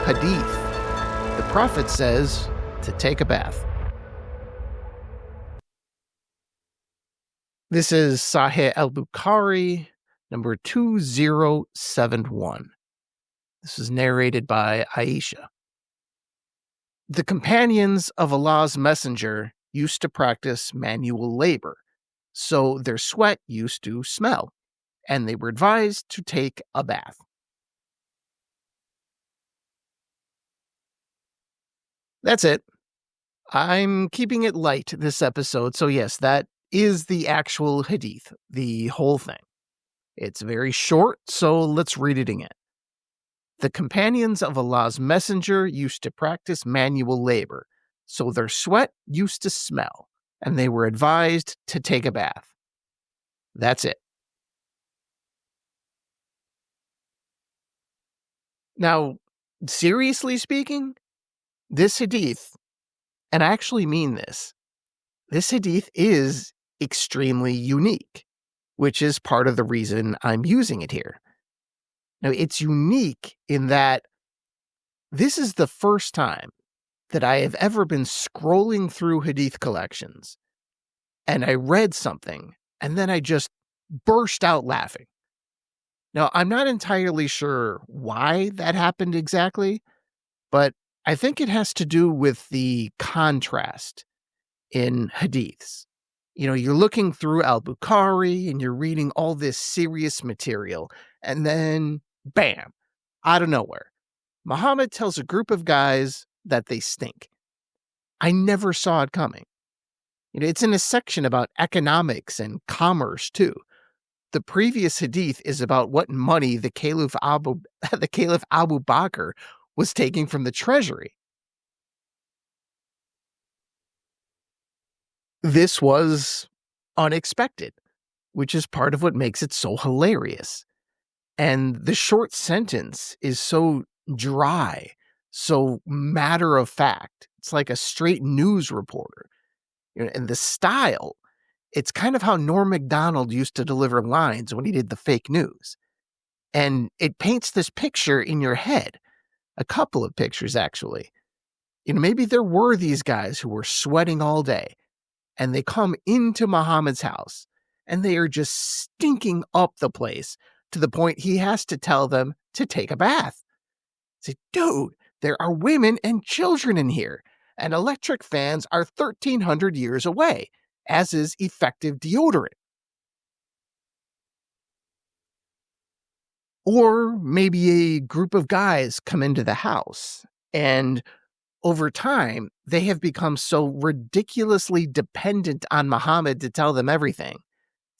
Hadith. The Prophet says to take a bath. This is Sahih al-Bukhari, number 2071. This is narrated by Aisha. The companions of Allah's Messenger used to practice manual labor, so their sweat used to smell, and they were advised to take a bath. That's it. I'm keeping it light this episode, so yes, that is the actual hadith, the whole thing. It's very short, so let's read it again. The companions of Allah's Messenger used to practice manual labor, so their sweat used to smell, and they were advised to take a bath. That's it. Now, seriously speaking, this hadith, and I actually mean this hadith is extremely unique, which is part of the reason I'm using it here. Now, it's unique in that this is the first time that I have ever been scrolling through hadith collections, and I read something, and then I just burst out laughing. Now, I'm not entirely sure why that happened exactly, but I think it has to do with the contrast in hadiths. You're looking through al-Bukhari and you're reading all this serious material, and then, bam, out of nowhere, Muhammad tells a group of guys that they stink. I never saw it coming. It's in a section about economics and commerce, too. The previous hadith is about what money the Caliph Abu Bakr was taking from the treasury. This was unexpected, which is part of what makes it so hilarious. And the short sentence is so dry, so matter of fact. It's like a straight news reporter. And the style, it's kind of how Norm Macdonald used to deliver lines when he did the fake news. And it paints this picture in your head. A couple of pictures, actually. Maybe there were these guys who were sweating all day, and they come into Muhammad's house, and they are just stinking up the place to the point he has to tell them to take a bath. Say, dude, there are women and children in here, and electric fans are 1,300 years away, as is effective deodorant. Or maybe a group of guys come into the house, and over time, they have become so ridiculously dependent on Muhammad to tell them everything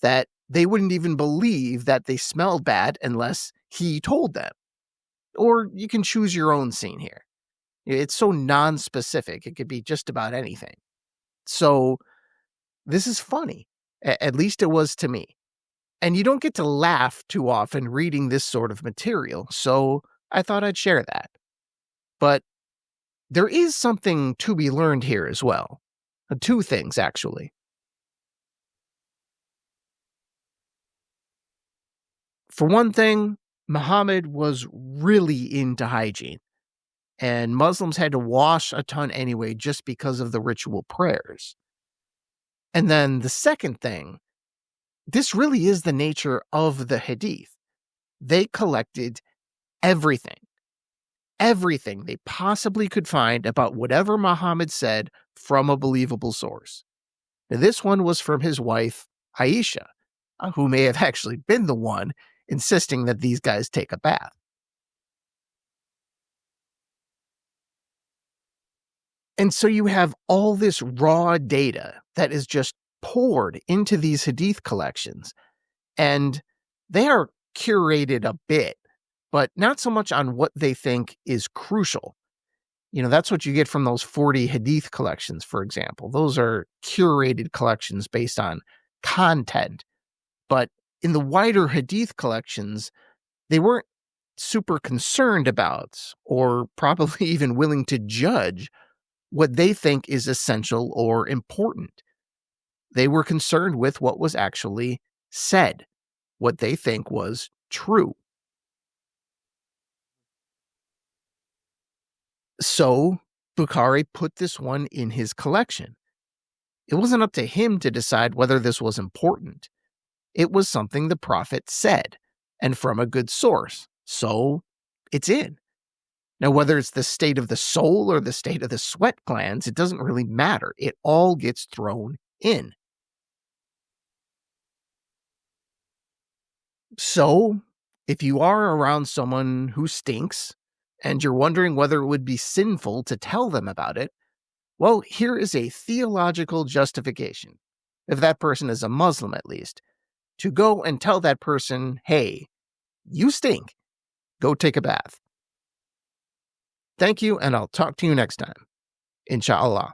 that they wouldn't even believe that they smelled bad unless he told them. Or you can choose your own scene here. It's so non-specific, it could be just about anything. So this is funny. At least it was to me. And you don't get to laugh too often reading this sort of material, so I thought I'd share that. But there is something to be learned here as well. Two things, actually. For one thing, Muhammad was really into hygiene, and Muslims had to wash a ton anyway just because of the ritual prayers. And then the second thing, this really is the nature of the hadith. They collected everything they possibly could find about whatever Muhammad said from a believable source. Now, this one was from his wife, Aisha, who may have actually been the one insisting that these guys take a bath. And so you have all this raw data that is just poured into these hadith collections, and they are curated a bit, but not so much on what they think is crucial. That's what you get from those 40 hadith collections, for example. Those are curated collections based on content. But in the wider hadith collections, they weren't super concerned about, or probably even willing to judge, what they think is essential or important. They were concerned with what was actually said, what they think was true. So Bukhari put this one in his collection. It wasn't up to him to decide whether this was important. It was something the Prophet said, and from a good source, so it's in. Now, whether it's the state of the soul or the state of the sweat glands, it doesn't really matter. It all gets thrown in. So, if you are around someone who stinks, and you're wondering whether it would be sinful to tell them about it, well, here is a theological justification, if that person is a Muslim at least, to go and tell that person, hey, you stink. Go take a bath. Thank you, and I'll talk to you next time. Inshallah.